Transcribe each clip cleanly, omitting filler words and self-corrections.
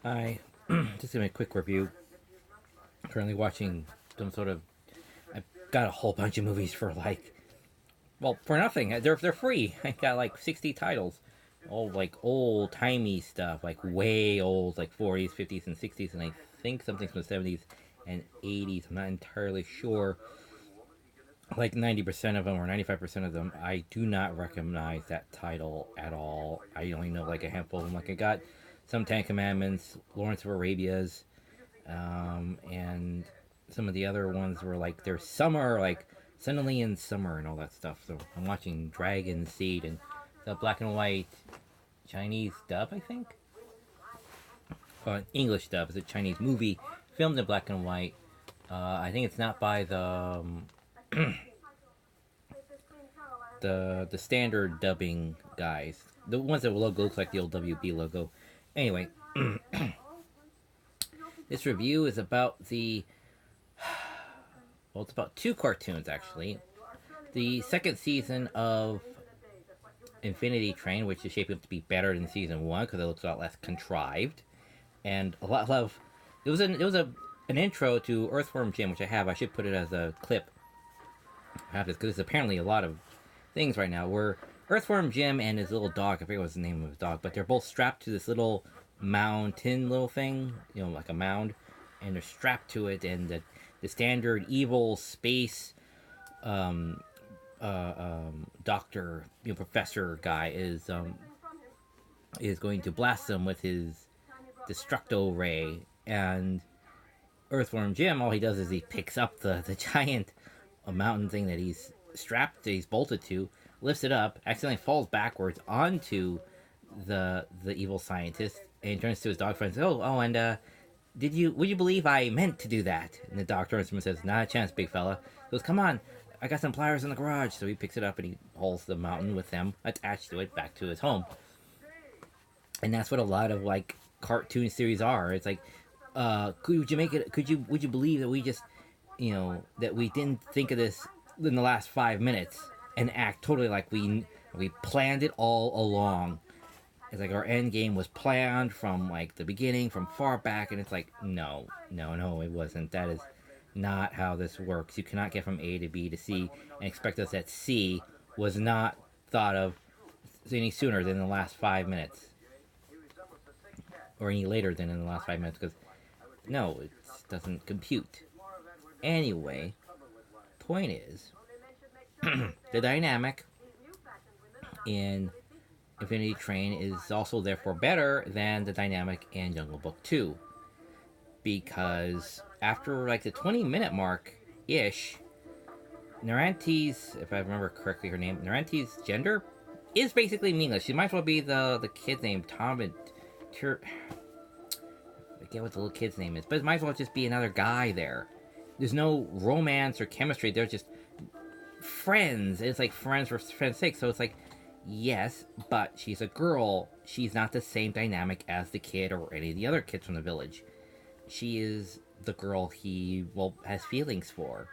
I just gonna make a quick review. Currently watching some sort of. I've got a whole bunch of movies for like, well, for nothing. They're free. I got like 60 titles, all like old timey stuff, like way old, like 40s, 50s, and 60s, and I think something from the 70s and 80s. I'm not entirely sure. Like 90% of them or 95% of them, I do not recognize that title at all. I only know like a handful of them. Like I got some Ten Commandments, Lawrence of Arabia's, and some of the other ones were like there's summer, like suddenly in summer and all that stuff. So I'm watching Dragon Seed and the black and white Chinese dub, I think. English dub. It's a Chinese movie filmed in black and white. I think it's not by the standard dubbing guys. The ones that logo looks like the old WB logo. Anyway, this review is about the well, it's about two cartoons actually. The second season of Infinity Train, which is shaping up to be better than season one because it looks a lot less contrived, and a lot of an intro to Earthworm Jim, which I have. I should put it as a clip. I have this because there's apparently a lot of things right now where Earthworm Jim and his little dog, I forget what's the name of his dog, but they're both strapped to this little mountain little thing, like a mound, and they're strapped to it, and the standard evil space um, doctor, professor guy is going to blast them with his destructo ray, and Earthworm Jim, all he does is he picks up the giant mountain thing that he's bolted to, lifts it up, accidentally falls backwards onto the evil scientist, and turns to his dog friend and says, and would you believe I meant to do that? And the dog turns to him and says, not a chance, big fella. He goes, come on, I got some pliers in the garage. So he picks it up and he hauls the mountain with them attached to it back to his home. And that's what a lot of like cartoon series are. It's like, could you make it? Would you believe that we just, that we didn't think of this in the last 5 minutes and act totally like we planned it all along. It's like our end game was planned from like the beginning, from far back, and it's like no, it wasn't. That is not how this works. You cannot get from A to B to C and expect us that C was not thought of any sooner than the last 5 minutes, or any later than in the last 5 minutes, because no, it doesn't compute. Anyway, point is, the dynamic in Infinity Train is also therefore better than the dynamic in Jungle Book 2. Because after like the 20-minute mark ish, Naranti's, if I remember correctly her name, Naranti's gender is basically meaningless. She might as well be the kid's name, Tom and I forget what the little kid's name is, but it might as well just be another guy there. There's no romance or chemistry. They're just friends. It's like friends for friends' sake. So it's like, yes, but she's a girl. She's not the same dynamic as the kid or any of the other kids from the village. She is the girl he, has feelings for.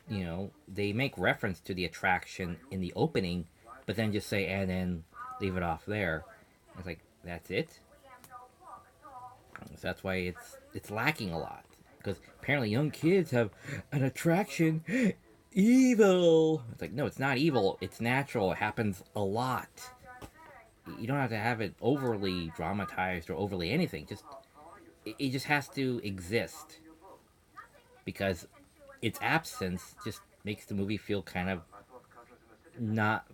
They make reference to the attraction in the opening, but then just say, and then leave it off there. It's like, that's it? So that's why it's lacking a lot. Because apparently young kids have an attraction. Evil! It's like, no, it's not evil. It's natural. It happens a lot. You don't have to have it overly dramatized or overly anything. It just has to exist. Because its absence just makes the movie feel kind of not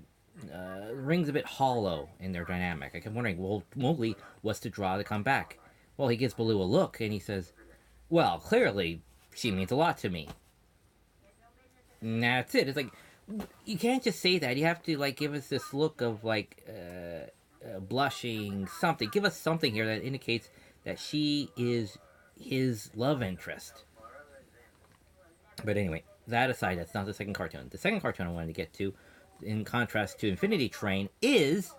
rings a bit hollow in their dynamic. I kept wondering, well, Mowgli, what's to draw to come back? Well, he gives Baloo a look and he says, well, clearly, she means a lot to me. And that's it. It's like, you can't just say that. You have to, like, give us this look of, like, blushing, something. Give us something here that indicates that she is his love interest. But anyway, that aside, that's not the second cartoon. The second cartoon I wanted to get to, in contrast to Infinity Train, is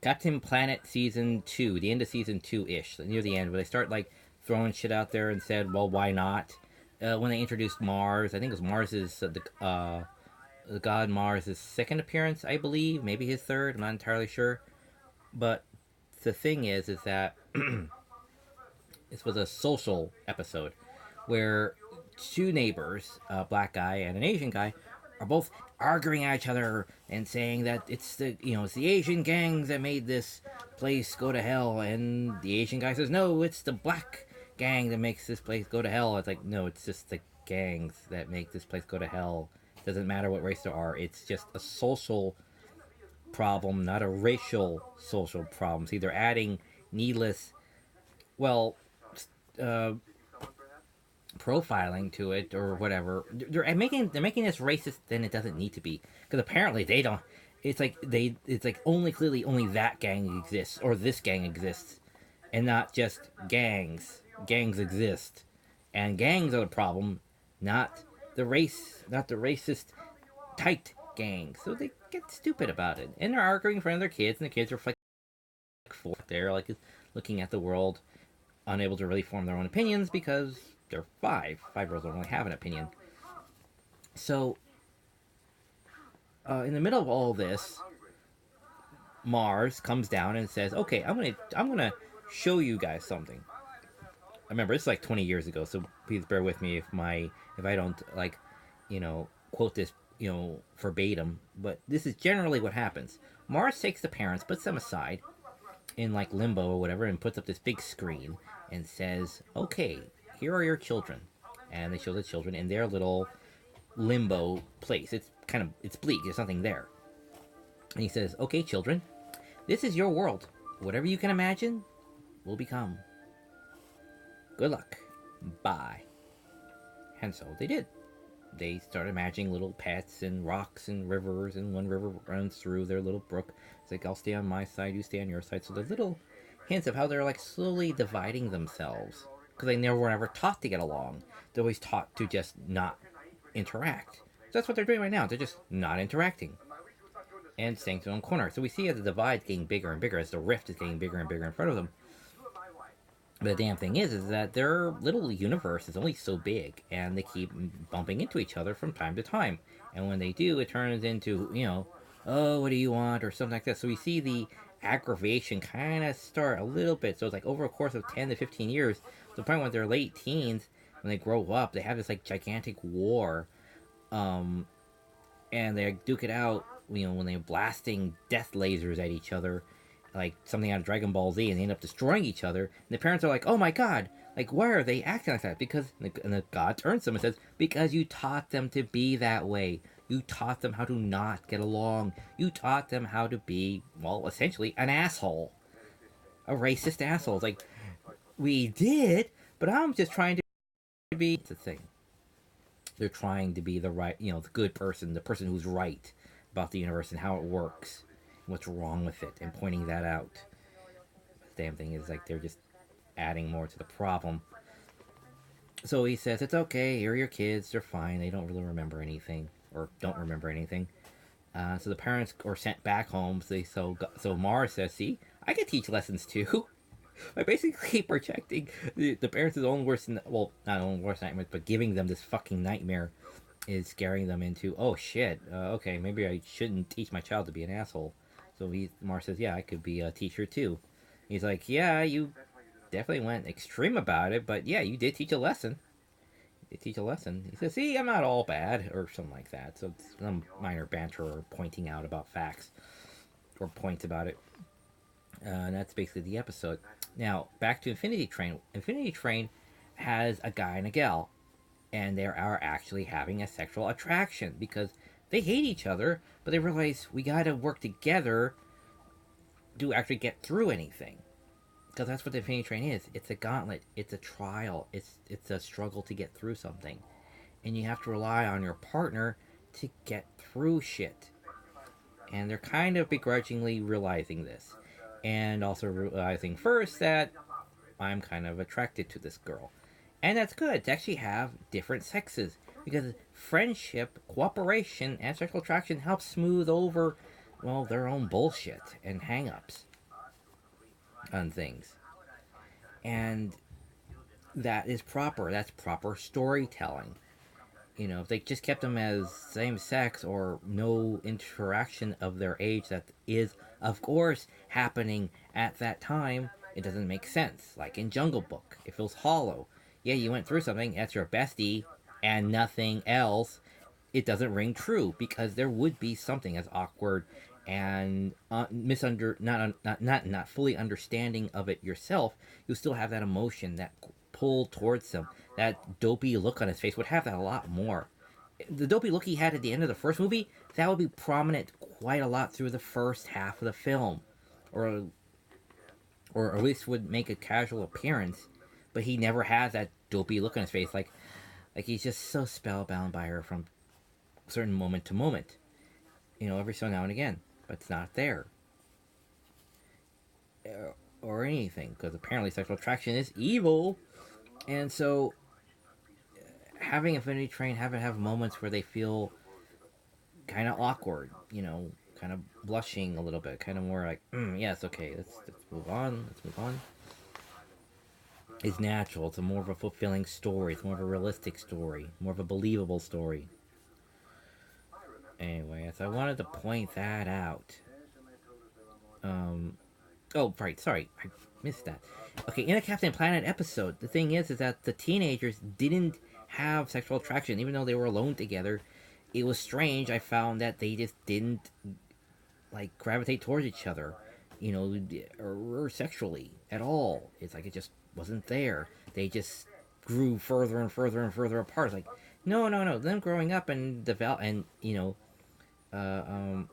Captain Planet Season 2, the end of Season 2-ish, near the end, where they start, like, throwing shit out there and said, well, why not? When they introduced Mars, I think it was Mars's, the god Mars' second appearance, I believe, maybe his third, I'm not entirely sure. But the thing is that this was a social episode where two neighbors, a black guy and an Asian guy, are both arguing at each other and saying that it's the Asian gangs that made this place go to hell, and the Asian guy says no, it's the black gang that makes this place go to hell. It's like no, it's just the gangs that make this place go to hell. Doesn't matter what race there are. It's just a social problem, not a racial social problem. See, they're adding needless, well, uh, profiling to it or whatever. They're making this racist than it doesn't need to be, because apparently they don't. It's like only clearly only that gang exists or this gang exists, and not just gangs. Gangs exist, and gangs are the problem, not not the racist tight gangs. So they get stupid about it, and they're arguing in front of their kids, and the kids are like four there, like looking at the world, unable to really form their own opinions because they're five. 5 year olds don't really have an opinion. So, in the middle of all this, Mars comes down and says, "Okay, I'm gonna show you guys something." I remember it's like 20 years ago, so please bear with me if I don't like, quote this, verbatim. But this is generally what happens. Mars takes the parents, puts them aside in like limbo or whatever, and puts up this big screen and says, "Okay, here are your children," and they show the children in their little limbo place. It's bleak. There's nothing there, and he says, "Okay, children, this is your world. Whatever you can imagine will become. Good luck. Bye." And so they did. They started imagining little pets and rocks and rivers, and one river runs through their little brook. It's like, I'll stay on my side, you stay on your side. So there's little hints of how they're like slowly dividing themselves, because they never were ever taught to get along. They're always taught to just not interact. So that's what they're doing right now. They're just not interacting and staying to their own corner. So we see as the divide's getting bigger and bigger, as the rift is getting bigger and bigger in front of them. But the damn thing is that their little universe is only so big, and they keep bumping into each other from time to time. And when they do, it turns into, "Oh, what do you want?" or something like that. So we see the aggravation kind of start a little bit. So it's like over a course of 10 to 15 years, to the point when they're late teens, when they grow up, they have this like gigantic war. Um, and they duke it out, when they're blasting death lasers at each other, like something out of Dragon Ball Z, and they end up destroying each other. And the parents are like, "Oh my god, like why are they acting like that?" Because and the god turns to them and says, "Because you taught them to be that way. You taught them how to not get along. You taught them how to be, well, essentially an asshole, a racist asshole." It's like, we did, but I'm just trying to be. It's a thing. They're trying to be the right, the good person, the person who's right about the universe and how it works, and what's wrong with it, and pointing that out. The damn thing is like they're just adding more to the problem. So he says, "It's okay. Here are your kids. They're fine. They don't really remember anything, or don't remember anything." So the parents are sent back home. So Mars says, "See, I can teach lessons too." By basically projecting the parents' own worst, well, not own worst nightmares, but giving them this fucking nightmare is scaring them into, "Oh shit, okay, maybe I shouldn't teach my child to be an asshole." So Mars says, "Yeah, I could be a teacher too." He's like, "Yeah, you definitely went extreme about it, but yeah, you did teach a lesson. You did teach a lesson." He says, "See, I'm not all bad," or something like that. So it's some minor banter or pointing out about facts or points about it. And that's basically the episode. Now, back to Infinity Train. Infinity Train has a guy and a gal, and they are actually having a sexual attraction because they hate each other, but they realize we gotta work together to actually get through anything. Because that's what the Infinity Train is. It's a gauntlet. It's a trial. It's a struggle to get through something, and you have to rely on your partner to get through shit. And they're kind of begrudgingly realizing this, and also realizing first that I'm kind of attracted to this girl. And that's good to actually have different sexes, because friendship, cooperation, and sexual attraction helps smooth over, well, their own bullshit and hang ups on things. And that is proper. That's proper storytelling. You know, if they just kept them as same sex or no interaction of their age that is, of course, happening at that time, it doesn't make sense. Like in Jungle Book, it feels hollow. Yeah, you went through something, that's your bestie, and nothing else. It doesn't ring true because there would be something as awkward and not fully understanding of it yourself. You still have that emotion, that pull towards him, that dopey look on his face would have that a lot more. The dopey look he had at the end of the first movie, that would be prominent quite a lot through the first half of the film, or or at least would make a casual appearance. But he never has that dopey look on his face, like he's just so spellbound by her from certain moment to moment. You know, every so now and again, but it's not there or anything because apparently sexual attraction is evil, and so having Infinity Train have moments where they feel kind of awkward, you know, kind of blushing a little bit, kind of more like, yes, okay, let's move on, let's move on. It's natural. It's a more of a fulfilling story. It's more of a realistic story, more of a believable story. Anyway, so I wanted to point that out. Um, oh, right, sorry, I missed that. Okay, in a Captain Planet episode, the thing is that the teenagers didn't have sexual attraction, even though they were alone together. It was strange. I found that they just didn't like gravitate towards each other, you know, or sexually at all. It's like it just wasn't there. They just grew further and further and further apart. It's like, no, no, no. Them growing up and develop and uh, um,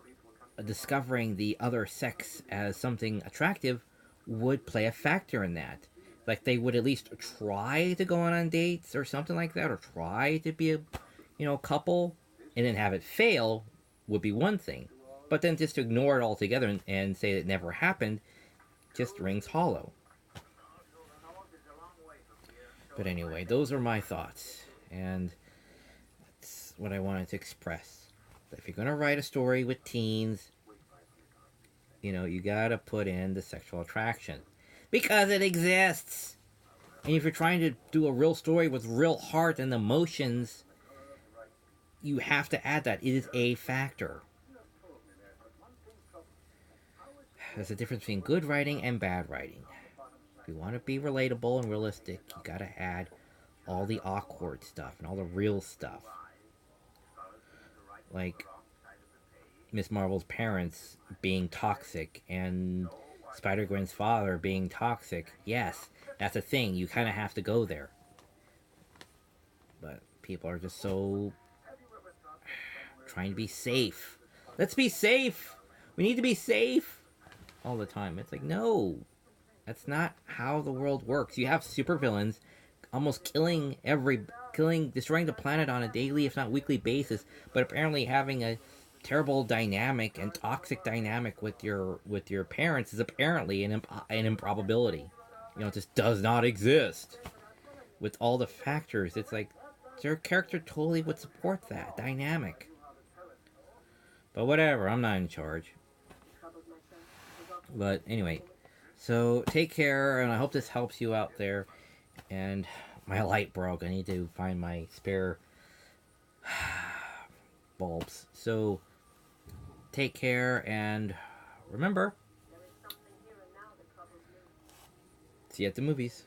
discovering the other sex as something attractive would play a factor in that. Like they would at least try to go on dates or something like that, or try to be a, couple, and then have it fail would be one thing. But then just to ignore it altogether and say it never happened just rings hollow. But anyway, those are my thoughts, and that's what I wanted to express. If you're gonna write a story with teens, you gotta put in the sexual attraction because it exists. And if you're trying to do a real story with real heart and emotions, you have to add that. It is a factor. There's a difference between good writing and bad writing. If you want to be relatable and realistic, you gotta add all the awkward stuff and all the real stuff. Like Miss Marvel's parents being toxic and Spider Gwen's father being toxic. Yes, that's a thing. You kind of have to go there. But people are just so trying to be safe. Let's be safe. We need to be safe all the time. It's like, no, that's not how the world works. You have supervillains almost destroying the planet on a daily, if not weekly basis, but apparently having a terrible dynamic and toxic dynamic with your parents is apparently an improbability. It just does not exist. With all the factors, it's like their character totally would support that dynamic. But whatever, I'm not in charge. But anyway, so take care, and I hope this helps you out there. And my light broke. I need to find my spare bulbs. So take care, and remember, see you at the movies.